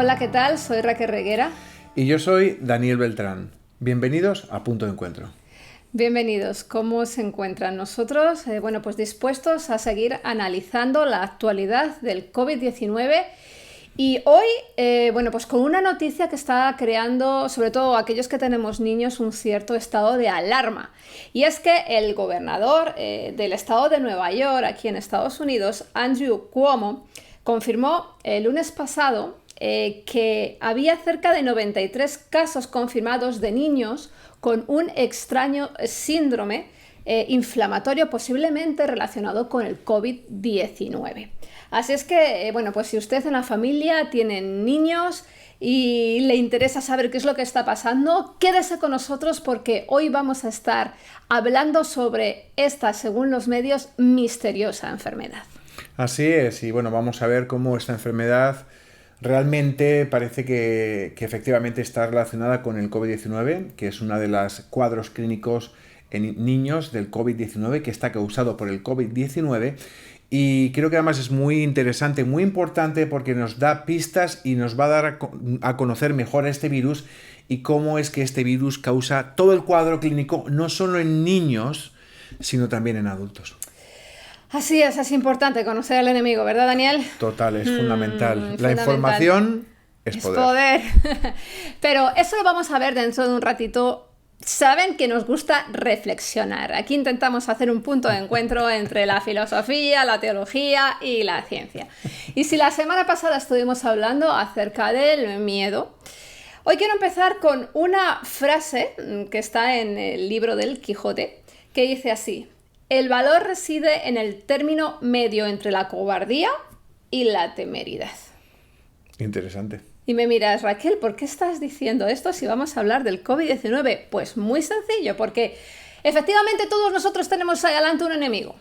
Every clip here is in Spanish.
Hola, ¿qué tal? Soy Raquel Reguera. Y yo soy Daniel Beltrán. Bienvenidos a Punto de Encuentro. Bienvenidos. ¿Cómo se encuentran nosotros? Pues dispuestos a seguir analizando la actualidad del COVID-19 y hoy, pues con una noticia que está creando, sobre todo aquellos que tenemos niños, un cierto estado de alarma. Y es que el gobernador del estado de Nueva York, aquí en Estados Unidos, Andrew Cuomo, confirmó el lunes pasado que había cerca de 93 casos confirmados de niños con un extraño síndrome inflamatorio posiblemente relacionado con el COVID-19. Así es que, pues si usted en la familia tiene niños y le interesa saber qué es lo que está pasando, quédese con nosotros porque hoy vamos a estar hablando sobre esta, según los medios, misteriosa enfermedad. Así es, y vamos a ver cómo esta enfermedad realmente parece que efectivamente está relacionada con el COVID-19, que es uno de los cuadros clínicos en niños del COVID-19, que está causado por el COVID-19. Y creo que además es muy interesante, muy importante, porque nos da pistas y nos va a dar a conocer mejor este virus y cómo es que este virus causa todo el cuadro clínico, no solo en niños, sino también en adultos. Así es importante conocer al enemigo, ¿verdad, Daniel? Total, es fundamental. La Fundamental. Información es poder. Pero eso lo vamos a ver dentro de un ratito. Saben que nos gusta reflexionar. Aquí intentamos hacer un punto de encuentro entre la filosofía, la teología y la ciencia. Y si la semana pasada estuvimos hablando acerca del miedo, hoy quiero empezar con una frase que está en el libro del Quijote, que dice así: el valor reside en el término medio entre la cobardía y la temeridad. Interesante. Y me miras, Raquel, ¿por qué estás diciendo esto si vamos a hablar del COVID-19? Pues muy sencillo, porque efectivamente todos nosotros tenemos ahí adelante un enemigo,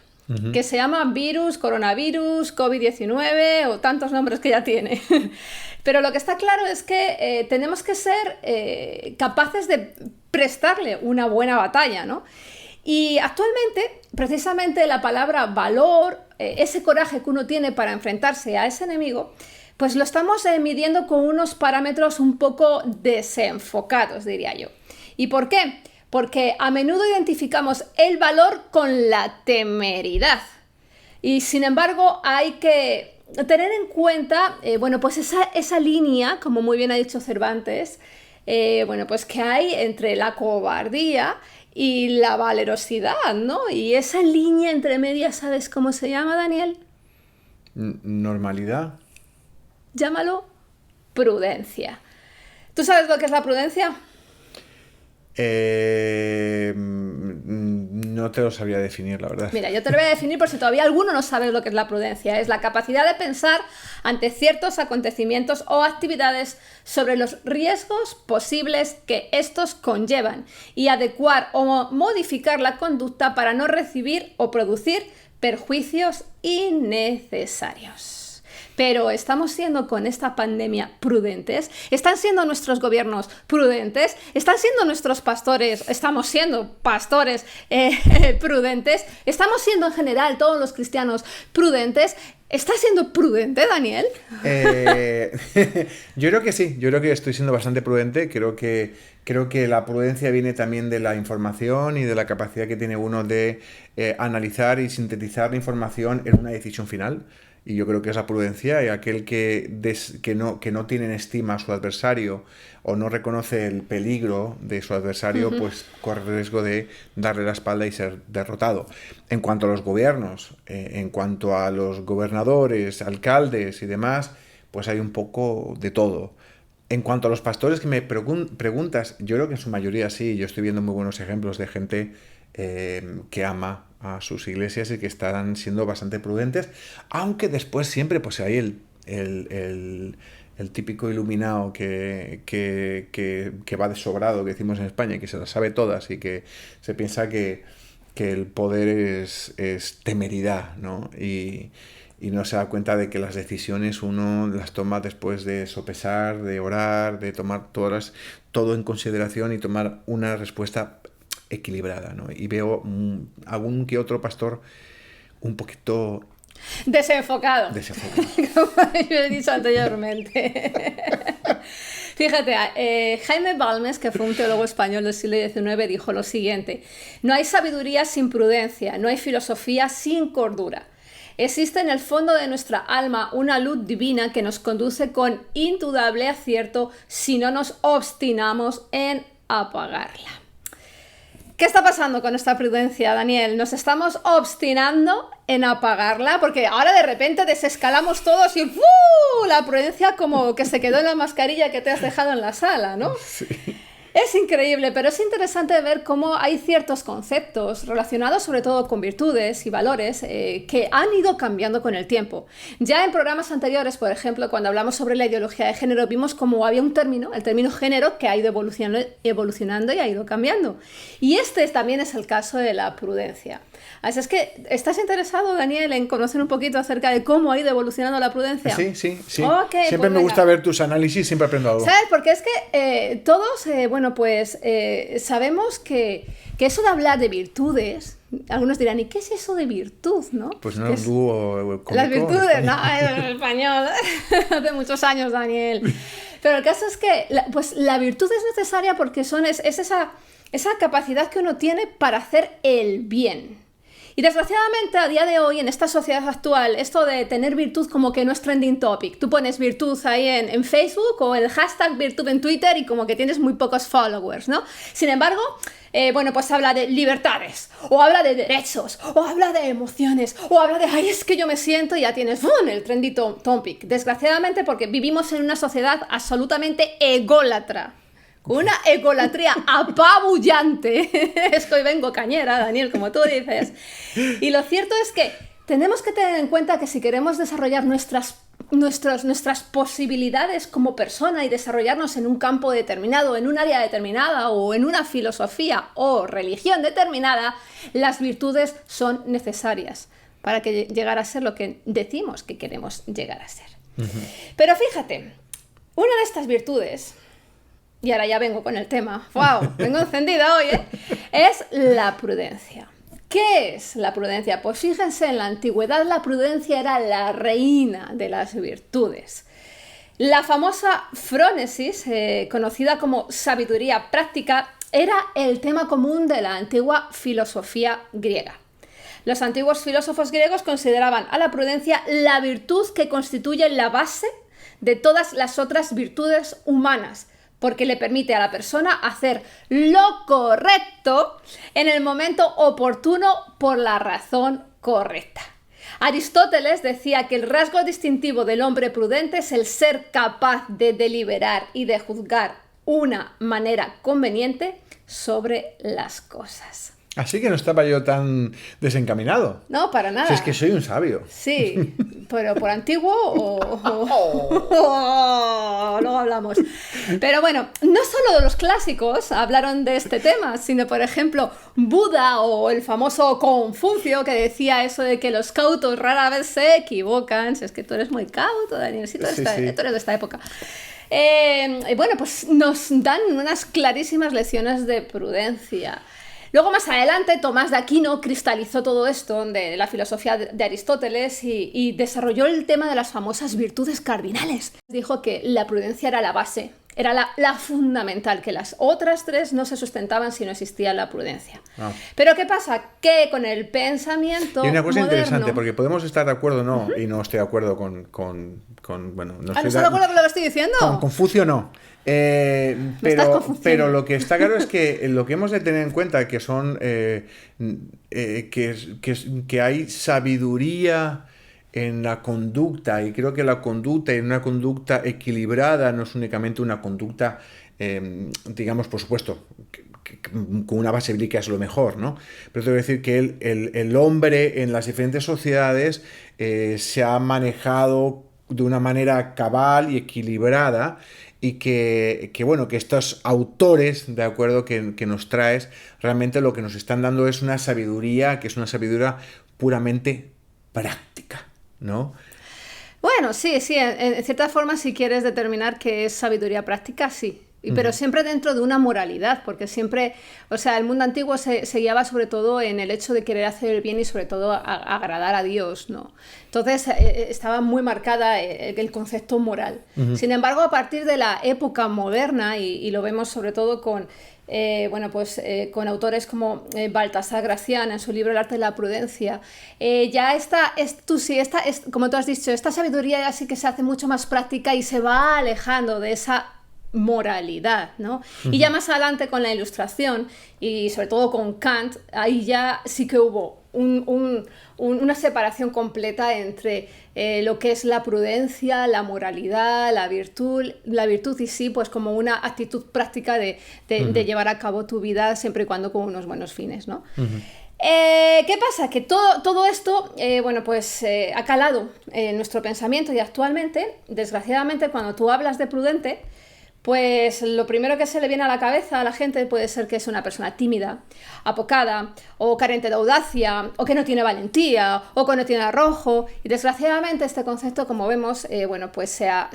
que se llama virus, coronavirus, COVID-19 o tantos nombres que ya tiene. Pero lo que está claro es que tenemos que ser capaces de prestarle una buena batalla, ¿no? Y actualmente, precisamente la palabra valor, ese coraje que uno tiene para enfrentarse a ese enemigo, pues lo estamos midiendo con unos parámetros un poco desenfocados, diría yo. ¿Y por qué? Porque a menudo identificamos el valor con la temeridad. Y sin embargo, hay que tener en cuenta, pues esa línea, como muy bien ha dicho Cervantes, pues que hay entre la cobardía y la valerosidad, ¿no? Y esa línea entre medias, ¿sabes cómo se llama, Daniel? Normalidad. Llámalo prudencia. ¿Tú sabes lo que es la prudencia? No te lo sabría definir, la verdad. Mira, yo te lo voy a definir por si todavía alguno no sabe lo que es la prudencia. Es la capacidad de pensar ante ciertos acontecimientos o actividades sobre los riesgos posibles que estos conllevan y adecuar o modificar la conducta para no recibir o producir perjuicios innecesarios. Pero ¿estamos siendo con esta pandemia prudentes? ¿Están siendo nuestros gobiernos prudentes? ¿Están siendo nuestros pastores, estamos siendo pastores prudentes? ¿Estamos siendo en general todos los cristianos prudentes? ¿Estás siendo prudente, Daniel? Yo creo que sí, yo creo que estoy siendo bastante prudente. Creo que la prudencia viene también de la información y de la capacidad que tiene uno de analizar y sintetizar la información en una decisión final. Y yo creo que es la prudencia, y aquel que no tiene en estima a su adversario o no reconoce el peligro de su adversario, pues corre el riesgo de darle la espalda y ser derrotado. En cuanto a los gobiernos, en cuanto a los gobernadores, alcaldes y demás, pues hay un poco de todo. En cuanto a los pastores que me preguntas, yo creo que en su mayoría sí. Yo estoy viendo muy buenos ejemplos de gente que ama a sus iglesias y que están siendo bastante prudentes, aunque después siempre pues hay el típico iluminado que va de sobrado, que decimos en España, que se las sabe todas y que se piensa que el poder es temeridad, ¿no? Y no se da cuenta de que las decisiones uno las toma después de sopesar, de orar, de tomar todo en consideración y tomar una respuesta equilibrada, ¿no? Y veo algún que otro pastor un poquito Desenfocado. Desenfocado. Como yo he dicho anteriormente. Fíjate, Jaime Balmes, que fue un teólogo español del siglo XIX, dijo lo siguiente: no hay sabiduría sin prudencia, no hay filosofía sin cordura. Existe en el fondo de nuestra alma una luz divina que nos conduce con indudable acierto si no nos obstinamos en apagarla. ¿Qué está pasando con esta prudencia, Daniel? ¿Nos estamos obstinando en apagarla? Porque ahora de repente desescalamos todos y la prudencia como que se quedó en la mascarilla que te has dejado en la sala, ¿no? Sí. Es increíble, pero es interesante ver cómo hay ciertos conceptos relacionados sobre todo con virtudes y valores que han ido cambiando con el tiempo. Ya en programas anteriores, por ejemplo, cuando hablamos sobre la ideología de género, vimos cómo había un término, el término género, que ha ido evolucionando y ha ido cambiando. Y este también es el caso de la prudencia. Así es que, ¿estás interesado, Daniel, en conocer un poquito acerca de cómo ha ido evolucionando la prudencia? Sí. Okay, Siempre pues me gusta ver tus análisis, siempre aprendo algo. ¿Sabes? Porque es que todos, sabemos que eso de hablar de virtudes, algunos dirán, ¿y qué es eso de virtud, no? Pues no, es dúo cómico. Las virtudes, no, en español, hace muchos años, Daniel. Pero el caso es que la virtud es necesaria porque es esa capacidad que uno tiene para hacer el bien. Y desgraciadamente a día de hoy, en esta sociedad actual, esto de tener virtud como que no es trending topic. Tú pones virtud ahí en Facebook o el hashtag virtud en Twitter y como que tienes muy pocos followers, ¿no? Sin embargo, pues habla de libertades, o habla de derechos, o habla de emociones, o habla de, ay, es que yo me siento, y ya tienes el trending topic. Desgraciadamente, porque vivimos en una sociedad absolutamente ególatra. Una egolatría apabullante. Es que hoy vengo cañera, Daniel, como tú dices. Y lo cierto es que tenemos que tener en cuenta que si queremos desarrollar nuestras posibilidades como persona y desarrollarnos en un campo determinado, en un área determinada o en una filosofía o religión determinada, las virtudes son necesarias para que llegar a ser lo que decimos que queremos llegar a ser. Uh-huh. Pero fíjate, una de estas virtudes, y ahora ya vengo con el tema, ¡wow! Vengo encendida hoy, es la prudencia. ¿Qué es la prudencia? Pues fíjense, en la antigüedad la prudencia era la reina de las virtudes. La famosa frónesis, conocida como sabiduría práctica, era el tema común de la antigua filosofía griega. Los antiguos filósofos griegos consideraban a la prudencia la virtud que constituye la base de todas las otras virtudes humanas, porque le permite a la persona hacer lo correcto en el momento oportuno por la razón correcta. Aristóteles decía que el rasgo distintivo del hombre prudente es el ser capaz de deliberar y de juzgar una manera conveniente sobre las cosas. Así que no estaba yo tan desencaminado. No, para nada. Si es que soy un sabio. Sí, pero por antiguo luego hablamos. Pero bueno, no solo los clásicos hablaron de este tema, sino por ejemplo Buda o el famoso Confucio, que decía eso de que los cautos rara vez se equivocan. Si es que tú eres muy cauto, Daniel, sí, tú eres de esta época. Pues nos dan unas clarísimas lecciones de prudencia. Luego, más adelante, Tomás de Aquino cristalizó todo esto de la filosofía de Aristóteles y desarrolló el tema de las famosas virtudes cardinales. Dijo que la prudencia era la base, era la fundamental, que las otras tres no se sustentaban si no existía la prudencia. Ah. Pero ¿qué pasa? Que con el pensamiento y una cosa moderno... interesante, porque podemos estar de acuerdo o no, y no estoy de acuerdo con bueno, no ¿No estás de acuerdo con lo que estoy diciendo? Con Confucio no. Pero lo que está claro es que lo que hemos de tener en cuenta que son que hay sabiduría en la conducta, y creo que la conducta, en una conducta equilibrada, no es únicamente una conducta, digamos, por supuesto, con una base bíblica es lo mejor, ¿no? Pero tengo que decir que el hombre en las diferentes sociedades se ha manejado de una manera cabal y equilibrada, y que estos autores, de acuerdo, que nos traes, realmente lo que nos están dando es una sabiduría, que es una sabiduría puramente práctica, ¿no? Bueno, sí, en cierta forma, si quieres determinar qué es sabiduría práctica, sí. pero siempre dentro de una moralidad, porque siempre, o sea, el mundo antiguo se guiaba sobre todo en el hecho de querer hacer el bien y sobre todo agradar a Dios, ¿no? Entonces estaba muy marcada el concepto moral. Sin embargo, a partir de la época moderna, y lo vemos sobre todo con con autores como Baltasar Gracián en su libro El arte de la prudencia, ya como tú has dicho, esta sabiduría ya sí que se hace mucho más práctica y se va alejando de esa moralidad, ¿no? Y ya más adelante con la Ilustración y sobre todo con Kant, ahí ya sí que hubo una separación completa entre lo que es la prudencia, la moralidad, la virtud y sí, pues como una actitud práctica de llevar a cabo tu vida siempre y cuando con unos buenos fines, ¿no? ¿Qué pasa? Que todo esto ha calado en nuestro pensamiento y actualmente, desgraciadamente, cuando tú hablas de prudente, pues lo primero que se le viene a la cabeza a la gente puede ser que es una persona tímida, apocada, o carente de audacia, o que no tiene valentía, o que no tiene arrojo. Y desgraciadamente este concepto, como vemos, se ha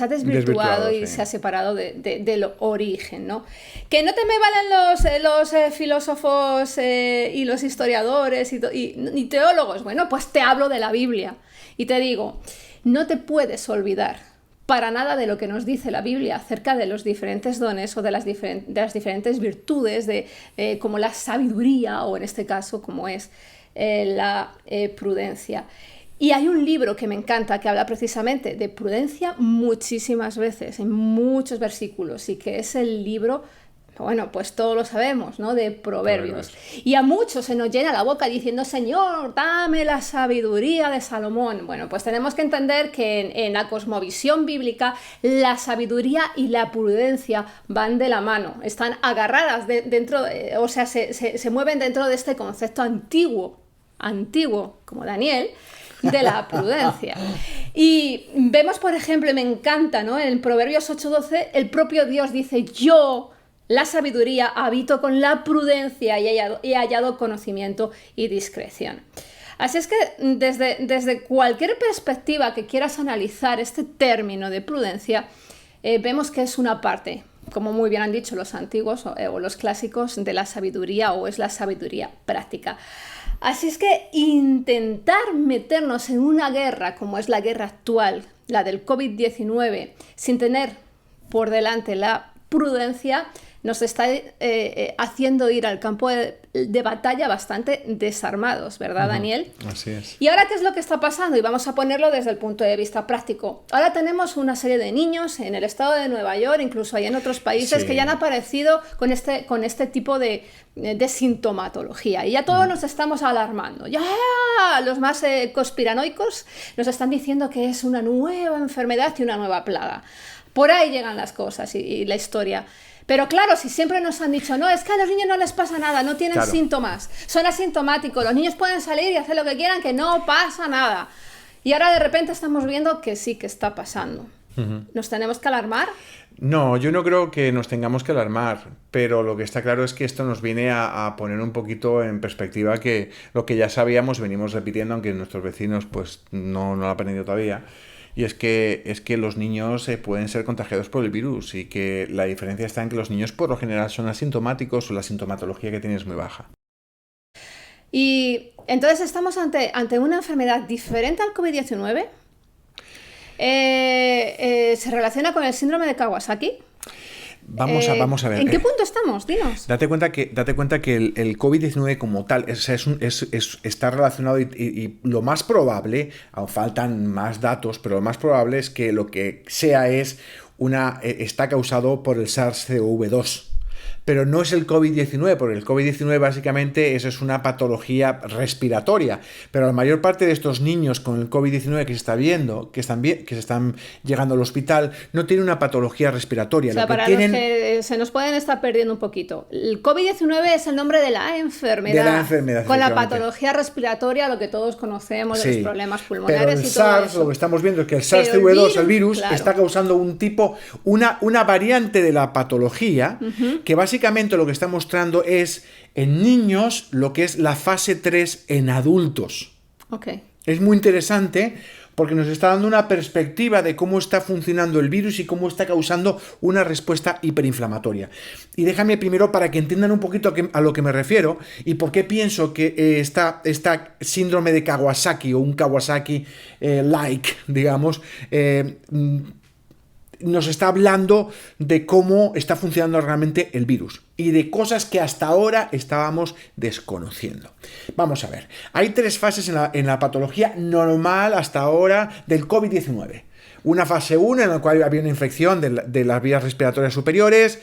desvirtuado y se ha separado del origen, ¿no? Que no te me valen los filósofos y los historiadores y teólogos. Bueno, pues te hablo de la Biblia y te digo, no te puedes olvidar para nada de lo que nos dice la Biblia acerca de los diferentes dones o de las diferentes virtudes como la sabiduría o en este caso como es la prudencia. Y hay un libro que me encanta que habla precisamente de prudencia muchísimas veces, en muchos versículos, y que es el libro, bueno, pues todos lo sabemos, ¿no? De Proverbios. Y a muchos se nos llena la boca diciendo, Señor, dame la sabiduría de Salomón. Bueno, pues tenemos que entender que en la cosmovisión bíblica la sabiduría y la prudencia van de la mano, están agarradas se mueven dentro de este concepto antiguo, como Daniel, de la prudencia. Y vemos, por ejemplo, me encanta, ¿no? En Proverbios 8:12, el propio Dios dice, yo, la sabiduría, habito con la prudencia y he hallado conocimiento y discreción. Así es que desde cualquier perspectiva que quieras analizar este término de prudencia, vemos que es una parte, como muy bien han dicho los antiguos o los clásicos, de la sabiduría o es la sabiduría práctica. Así es que intentar meternos en una guerra como es la guerra actual, la del COVID-19, sin tener por delante la prudencia, nos está haciendo ir al campo de batalla bastante desarmados, ¿verdad, Daniel? Así es. ¿Y ahora qué es lo que está pasando? Y vamos a ponerlo desde el punto de vista práctico. Ahora tenemos una serie de niños en el estado de Nueva York, incluso hay en otros países, que ya han aparecido con este tipo de sintomatología. Y ya todos nos estamos alarmando. Ya los más conspiranoicos nos están diciendo que es una nueva enfermedad y una nueva plaga. Por ahí llegan las cosas y la historia. Pero claro, si siempre nos han dicho, no, es que a los niños no les pasa nada, no tienen síntomas, son asintomáticos, los niños pueden salir y hacer lo que quieran, que no pasa nada. Y ahora de repente estamos viendo que sí que está pasando. ¿Nos tenemos que alarmar? No, yo no creo que nos tengamos que alarmar, pero lo que está claro es que esto nos viene a poner un poquito en perspectiva que lo que ya sabíamos, venimos repitiendo, aunque nuestros vecinos pues no lo han aprendido todavía. Y es que los niños pueden ser contagiados por el virus y que la diferencia está en que los niños por lo general son asintomáticos o la sintomatología que tienen es muy baja. Y entonces estamos ante una enfermedad diferente al COVID-19. ¿Se relaciona con el síndrome de Kawasaki? Vamos a ver. ¿En qué punto estamos? Dinos. Date cuenta que el COVID-19 como tal está relacionado y lo más probable, aún faltan más datos, pero lo más probable es que lo que sea está causado por el SARS-CoV-2. Pero no es el COVID-19, porque el COVID-19 básicamente eso es una patología respiratoria. Pero la mayor parte de estos niños con el COVID-19 que se está viendo, que se están llegando al hospital, no tienen una patología respiratoria. O sea, los que se nos pueden estar perdiendo un poquito. El COVID-19 es el nombre de la enfermedad. De la enfermedad, con la patología respiratoria, lo que todos conocemos, de los problemas pulmonares. Pero el y todo SARS, eso. lo que estamos viendo es que el SARS-CoV-2, el virus, está causando una variante de la patología que básicamente lo que está mostrando es en niños lo que es la fase 3 en adultos. Okay. Es muy interesante porque nos está dando una perspectiva de cómo está funcionando el virus y cómo está causando una respuesta hiperinflamatoria. Y déjame primero, para que entiendan un poquito a lo que me refiero y por qué pienso que esta síndrome de Kawasaki o un Kawasaki-like, digamos, nos está hablando de cómo está funcionando realmente el virus y de cosas que hasta ahora estábamos desconociendo. Vamos a ver, hay 3 fases en la patología normal hasta ahora del COVID-19. Una fase 1 en la cual había una infección de las vías respiratorias superiores,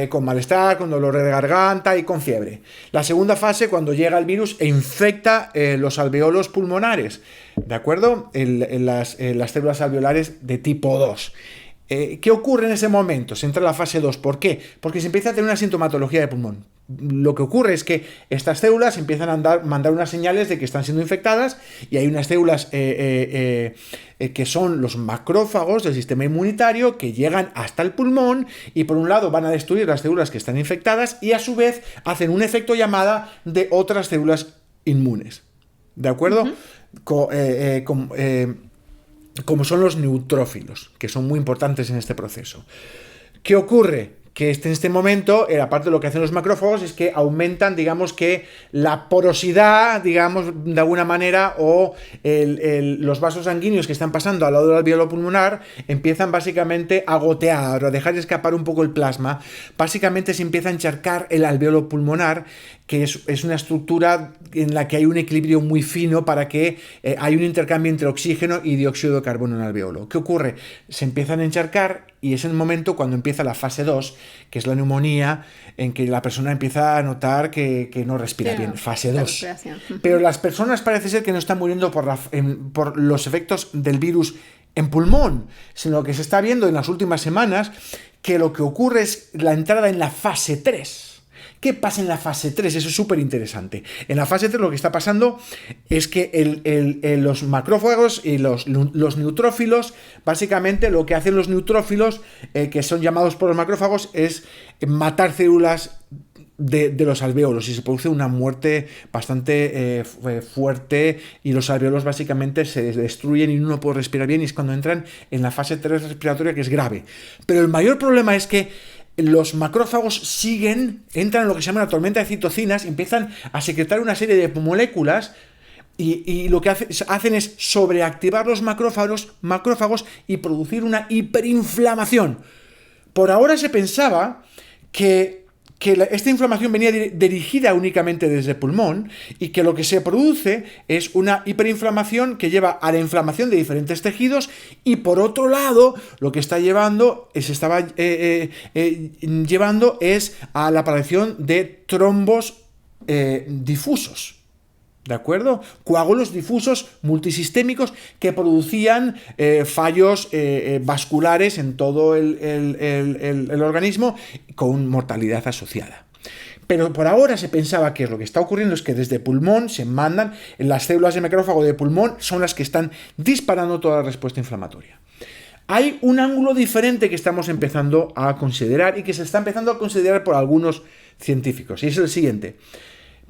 con malestar, con dolor de garganta y con fiebre. La segunda fase, cuando llega el virus e infecta los alveolos pulmonares, ¿de acuerdo? Las células alveolares de tipo 2. ¿Qué ocurre en ese momento? Se entra en la fase 2. ¿Por qué? Porque se empieza a tener una sintomatología de pulmón. Lo que ocurre es que estas células empiezan a mandar unas señales de que están siendo infectadas y hay unas células que son los macrófagos del sistema inmunitario que llegan hasta el pulmón y por un lado van a destruir las células que están infectadas y a su vez hacen un efecto llamada de otras células inmunes. ¿De acuerdo? Como son los neutrófilos, que son muy importantes en este proceso. ¿Qué ocurre? Que en este momento, aparte de lo que hacen los macrófagos, es que aumentan, digamos que la porosidad, digamos, de alguna manera, o los vasos sanguíneos que están pasando al lado del alveolo pulmonar empiezan básicamente a gotear o a dejar escapar un poco el plasma. Básicamente se empieza a encharcar el alveolo pulmonar, que es una estructura en la que hay un equilibrio muy fino para que hay un intercambio entre oxígeno y dióxido de carbono en el alveolo. ¿Qué ocurre? Se empiezan a encharcar y es el momento cuando empieza la fase 2, que es la neumonía, en que la persona empieza a notar que no respira bien. Fase 2. Pero las personas parece ser que no están muriendo por los efectos del virus en pulmón, sino que se está viendo en las últimas semanas que lo que ocurre es la entrada en la fase 3. ¿Qué pasa en la fase 3? Eso es súper interesante. En la fase 3 lo que está pasando es que los macrófagos y los neutrófilos, básicamente lo que hacen los neutrófilos, que son llamados por los macrófagos, es matar células de los alveolos y se produce una muerte bastante fuerte y los alveolos básicamente se destruyen y uno no puede respirar bien y es cuando entran en la fase 3 respiratoria, que es grave. Pero el mayor problema es que los macrófagos entran en lo que se llama la tormenta de citocinas, empiezan a secretar una serie de moléculas y lo que hacen es sobreactivar los macrófagos y producir una hiperinflamación. Por ahora se pensaba que esta inflamación venía dirigida únicamente desde el pulmón y que lo que se produce es una hiperinflamación que lleva a la inflamación de diferentes tejidos y por otro lado lo que está llevando es a la aparición de trombos difusos. ¿De acuerdo? Coágulos difusos multisistémicos que producían fallos vasculares en todo el organismo con mortalidad asociada. Pero por ahora se pensaba que lo que está ocurriendo es que desde pulmón se mandan, las células de macrófago de pulmón son las que están disparando toda la respuesta inflamatoria. Hay un ángulo diferente que estamos empezando a considerar y que se está empezando a considerar por algunos científicos, y es el siguiente.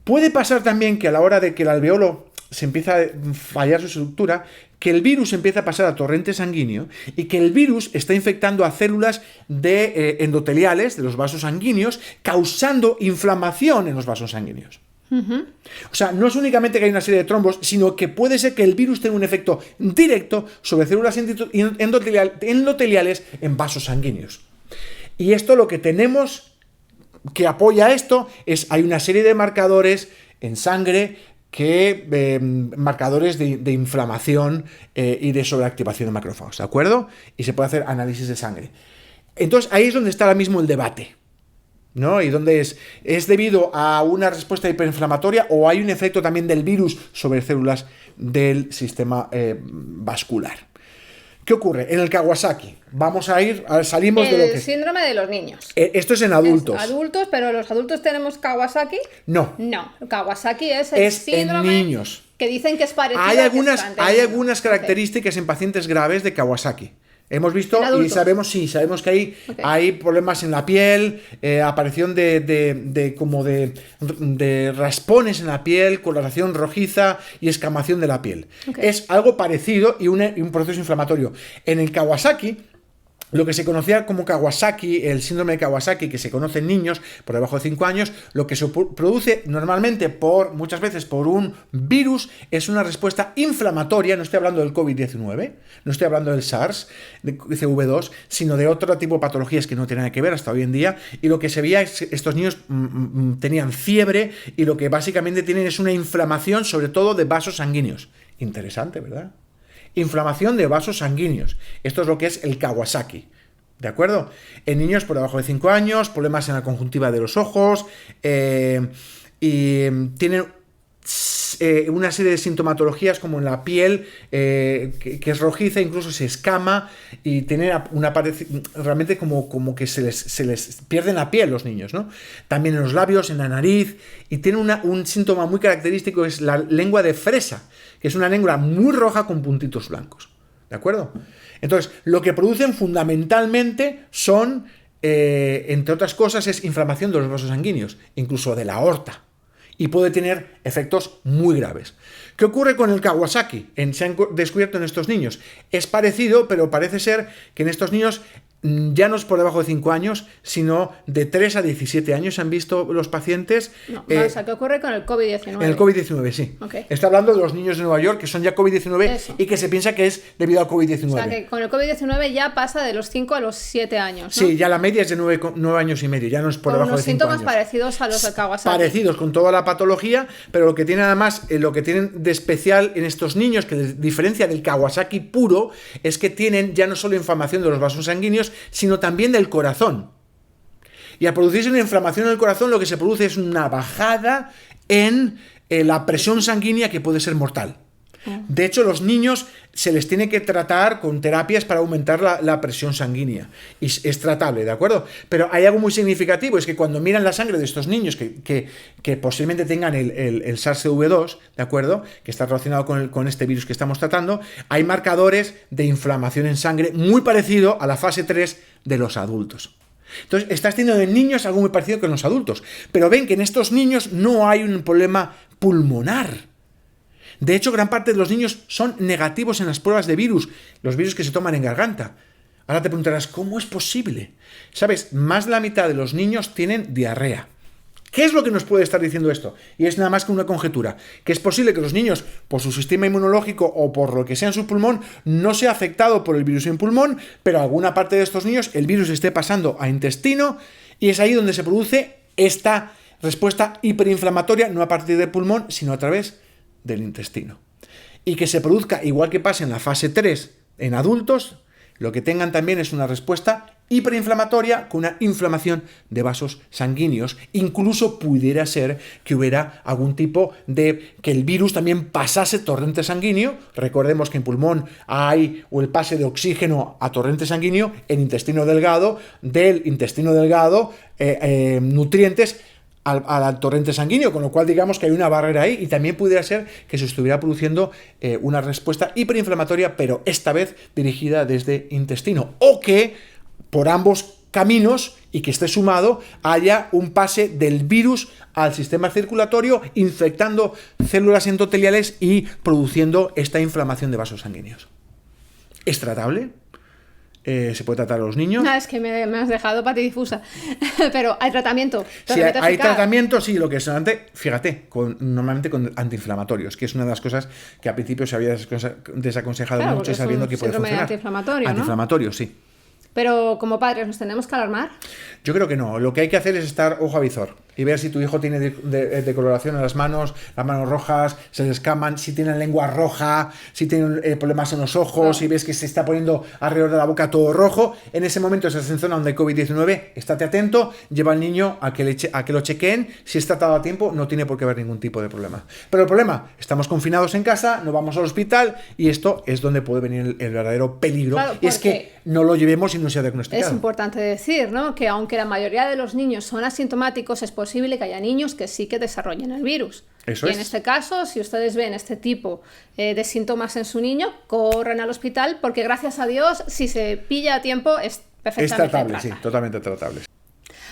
Puede pasar también que a la hora de que el alveolo se empieza a fallar su estructura, que el virus empieza a pasar a torrente sanguíneo y que el virus está infectando a células endoteliales de los vasos sanguíneos, causando inflamación en los vasos sanguíneos. O sea, no es únicamente que hay una serie de trombos, sino que puede ser que el virus tenga un efecto directo sobre células endoteliales en vasos sanguíneos. Y esto lo que tenemos que apoya esto hay una serie de marcadores en sangre marcadores de inflamación y de sobreactivación de macrófagos, ¿de acuerdo? Y se puede hacer análisis de sangre. Entonces ahí es donde está ahora mismo el debate, ¿no? Y donde es debido a una respuesta hiperinflamatoria o hay un efecto también del virus sobre células del sistema vascular. ¿Qué ocurre? En el Kawasaki, salimos de lo que... El síndrome de los niños. Esto es en adultos. Es adultos, pero los adultos tenemos Kawasaki. No. Kawasaki es el síndrome en niños. Que dicen que es parecido Hay algunas características en pacientes graves de Kawasaki. Hemos visto y sabemos que hay problemas en la piel, aparición de raspones en la piel, coloración rojiza y escamación de la piel. Es algo parecido y un proceso inflamatorio. En el Kawasaki, lo que se conocía como Kawasaki, el síndrome de Kawasaki, que se conoce en niños por debajo de 5 años, lo que se produce normalmente muchas veces por un virus es una respuesta inflamatoria. No estoy hablando del COVID-19, no estoy hablando del SARS, de CV2, sino de otro tipo de patologías que no tienen nada que ver hasta hoy en día. Y lo que se veía es que estos niños tenían fiebre y lo que básicamente tienen es una inflamación, sobre todo de vasos sanguíneos. Interesante, ¿verdad? Inflamación de vasos sanguíneos. Esto es lo que es el Kawasaki. ¿De acuerdo? En niños por debajo de 5 años, problemas en la conjuntiva de los ojos, y tienen una serie de sintomatologías como en la piel, que es rojiza, incluso se escama y tiene una realmente como que se les pierde la piel los niños, ¿no? También en los labios, en la nariz, y tiene un síntoma muy característico, es la lengua de fresa, que es una lengua muy roja con puntitos blancos. ¿De acuerdo? Entonces, lo que producen fundamentalmente son, entre otras cosas, es inflamación de los vasos sanguíneos, incluso de la aorta. Y puede tener efectos muy graves. ¿Qué ocurre con el Kawasaki? Se han descubierto en estos niños. Es parecido, pero parece ser que en estos niños ya no es por debajo de 5 años, sino de 3 a 17 años se han visto los pacientes. No, o sea, ¿qué ocurre con el COVID-19? En el COVID-19, sí. Okay. Está hablando de los niños de Nueva York que son ya COVID-19. Eso. Y que se piensa que es debido al COVID-19. O sea, que con el COVID-19 ya pasa de los 5 a los 7 años, ¿no? Sí, ya la media es de 9 años y medio, ya no es por debajo de 5 años. Con unos síntomas parecidos a los de Kawasaki. Parecidos con toda la patología, pero lo que tiene además, lo que tienen de especial en estos niños, que diferencia del Kawasaki puro, es que tienen ya no solo inflamación de los vasos sanguíneos, sino también del corazón. Y al producirse una inflamación en el corazón, lo que se produce es una bajada en la presión sanguínea que puede ser mortal. De hecho, los niños se les tiene que tratar con terapias para aumentar la presión sanguínea. Y es tratable, ¿de acuerdo? Pero hay algo muy significativo, es que cuando miran la sangre de estos niños que posiblemente tengan el SARS-CoV-2, ¿de acuerdo? Que está relacionado con este virus que estamos tratando, hay marcadores de inflamación en sangre muy parecido a la fase 3 de los adultos. Entonces, estás teniendo en niños algo muy parecido con los adultos. Pero ven que en estos niños no hay un problema pulmonar. De hecho, gran parte de los niños son negativos en las pruebas de virus, los virus que se toman en garganta. Ahora te preguntarás, ¿cómo es posible? ¿Sabes? Más de la mitad de los niños tienen diarrea. ¿Qué es lo que nos puede estar diciendo esto? Y es nada más que una conjetura, que es posible que los niños, por su sistema inmunológico o por lo que sea en su pulmón, no sea afectado por el virus en pulmón, pero alguna parte de estos niños el virus esté pasando a intestino y es ahí donde se produce esta respuesta hiperinflamatoria, no a partir del pulmón, sino a través del intestino. Y que se produzca, igual que pasa en la fase 3 en adultos, lo que tengan también es una respuesta hiperinflamatoria con una inflamación de vasos sanguíneos. Incluso pudiera ser que hubiera algún tipo de que el virus también pasase torrente sanguíneo. Recordemos que en pulmón hay el pase de oxígeno a torrente sanguíneo, en intestino delgado, del intestino delgado, nutrientes al torrente sanguíneo, con lo cual digamos que hay una barrera ahí y también pudiera ser que se estuviera produciendo una respuesta hiperinflamatoria, pero esta vez dirigida desde intestino, o que por ambos caminos y que esté sumado haya un pase del virus al sistema circulatorio, infectando células endoteliales y produciendo esta inflamación de vasos sanguíneos. ¿Es tratable? ¿Se puede tratar a los niños? No, es que me has dejado patidifusa. Pero hay tratamiento. Sí, hay tratamiento, sí, lo que es antes, fíjate, normalmente con antiinflamatorios, que es una de las cosas que al principio se había desaconsejado mucho, sabiendo que puede funcionar. Antiinflamatorio, sí. Pero como padres, ¿nos tenemos que alarmar? Yo creo que no. Lo que hay que hacer es estar ojo a visor y ver si tu hijo tiene decoloración en las manos rojas, se le escaman, si tiene lengua roja, si tiene problemas en los ojos, si ves que se está poniendo alrededor de la boca todo rojo. En ese momento estás en zona donde hay COVID-19, estate atento, lleva al niño a que lo chequeen. Si es tratado a tiempo, no tiene por qué haber ningún tipo de problema. Pero el problema, estamos confinados en casa, no vamos al hospital y esto es donde puede venir el verdadero peligro. Claro, y es que no lo llevemos y no sea diagnosticado. Es importante decir, ¿no?, que aunque la mayoría de los niños son asintomáticos, es posible posible que haya niños que sí que desarrollen el virus. Eso y es. en este caso, si ustedes ven este tipo de síntomas en su niño, corran al hospital, porque gracias a Dios, si se pilla a tiempo, es perfectamente Es tratable, sí, tratable. totalmente tratable.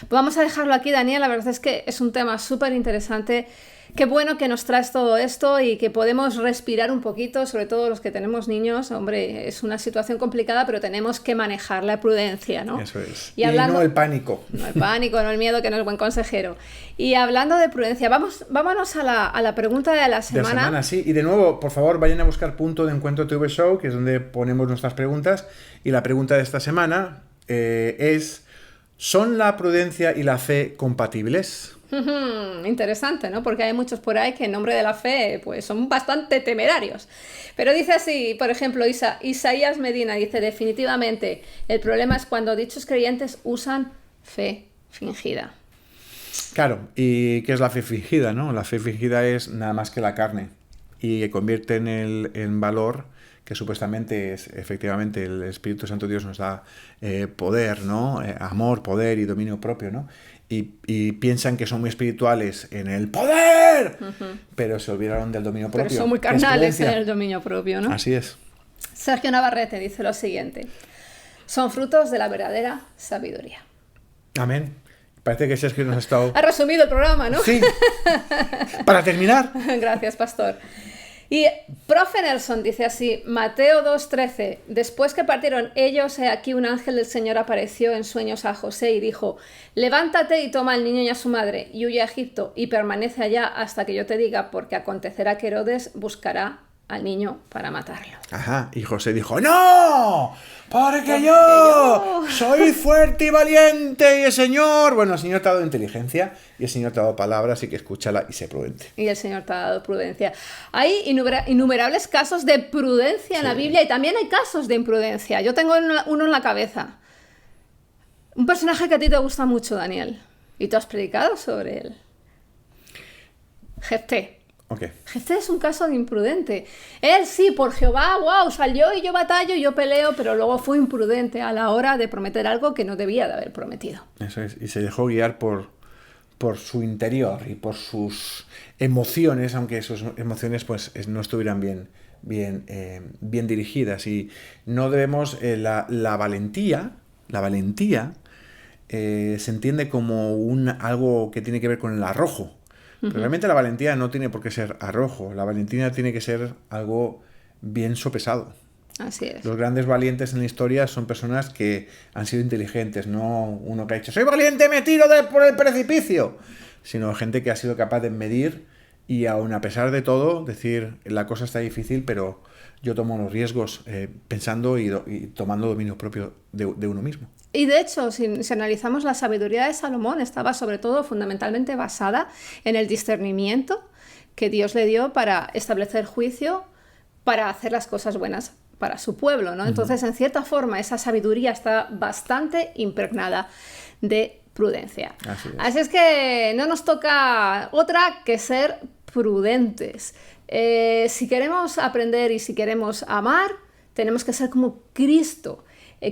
Pues vamos a dejarlo aquí, Daniel. La verdad es que es un tema súper interesante. Qué bueno que nos traes todo esto y que podemos respirar un poquito, sobre todo los que tenemos niños. Hombre, es una situación complicada, pero tenemos que manejar la prudencia, ¿no? Eso es. Y hablando... no el pánico. No el pánico, no el miedo, que no es buen consejero. Y hablando de prudencia, vámonos a la pregunta de la semana. De la semana, sí. Y de nuevo, por favor, vayan a buscar Punto de Encuentro TV Show, que es donde ponemos nuestras preguntas. Y la pregunta de esta semana es... ¿Son la prudencia y la fe compatibles? Interesante, ¿no? Porque hay muchos por ahí que en nombre de la fe pues son bastante temerarios. Pero dice así, por ejemplo, Isaías Medina dice, definitivamente, el problema es cuando dichos creyentes usan fe fingida. Claro, ¿y qué es la fe fingida, no? La fe fingida es nada más que la carne y que convierte en valor, que supuestamente es, efectivamente, el Espíritu Santo Dios nos da poder, ¿no? Amor, poder y dominio propio, ¿no? Y piensan que son muy espirituales en el poder, pero se olvidaron del dominio propio. Pero son muy carnales en el dominio propio, ¿no? Así es. Sergio Navarrete dice lo siguiente, son frutos de la verdadera sabiduría. Amén. Parece que Sergio nos ha estado... Ha resumido el programa, ¿no? Sí. Para terminar. Gracias, pastor. Y Profe Nelson dice así, Mateo 2:13, después que partieron ellos, he aquí un ángel del Señor apareció en sueños a José y dijo, levántate y toma al niño y a su madre y huye a Egipto y permanece allá hasta que yo te diga, porque acontecerá que Herodes buscará al niño para matarlo. Ajá, y José dijo, ¡no! Porque yo soy fuerte y valiente y el Señor... Bueno, el Señor te ha dado inteligencia y el Señor te ha dado palabras, así que escúchala y sé prudente. Y el Señor te ha dado prudencia. Hay innumerables casos de prudencia en la Biblia y también hay casos de imprudencia. Yo tengo uno en la cabeza. Un personaje que a ti te gusta mucho, Daniel, y tú has predicado sobre él. Jefté. Okay. Jefté es un caso de imprudente. Él sí, por Jehová, wow, salió y yo batallo y yo peleo, pero luego fue imprudente a la hora de prometer algo que no debía de haber prometido. Eso es, y se dejó guiar por su interior y por sus emociones, aunque sus emociones pues no estuvieran bien dirigidas. Y no debemos, la valentía se entiende como algo que tiene que ver con el arrojo. Pero realmente la valentía no tiene por qué ser arrojo, la valentía tiene que ser algo bien sopesado. Así es. Los grandes valientes en la historia son personas que han sido inteligentes, no uno que ha dicho ¡soy valiente, me tiro por el precipicio! Sino gente que ha sido capaz de medir y aun a pesar de todo decir la cosa está difícil, pero yo tomo los riesgos pensando y tomando dominio propio de uno mismo. Y de hecho, si analizamos la sabiduría de Salomón, estaba sobre todo fundamentalmente basada en el discernimiento que Dios le dio para establecer juicio, para hacer las cosas buenas para su pueblo, ¿no? Entonces, en cierta forma, esa sabiduría está bastante impregnada de prudencia. Así es que no nos toca otra que ser prudentes. Si queremos aprender y si queremos amar, tenemos que ser como Cristo.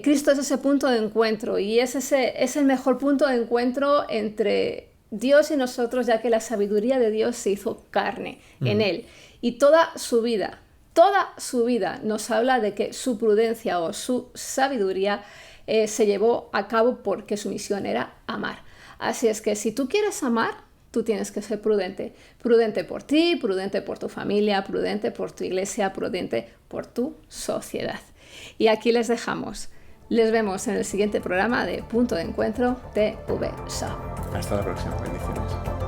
Cristo es ese punto de encuentro y es el mejor punto de encuentro entre Dios y nosotros, ya que la sabiduría de Dios se hizo carne en Él. Y toda su vida nos habla de que su prudencia o su sabiduría se llevó a cabo porque su misión era amar. Así es que si tú quieres amar, tú tienes que ser prudente. Prudente por ti, prudente por tu familia, prudente por tu iglesia, prudente por tu sociedad. Y aquí les dejamos. Les vemos en el siguiente programa de Punto de Encuentro TV Show. Hasta la próxima. Bendiciones.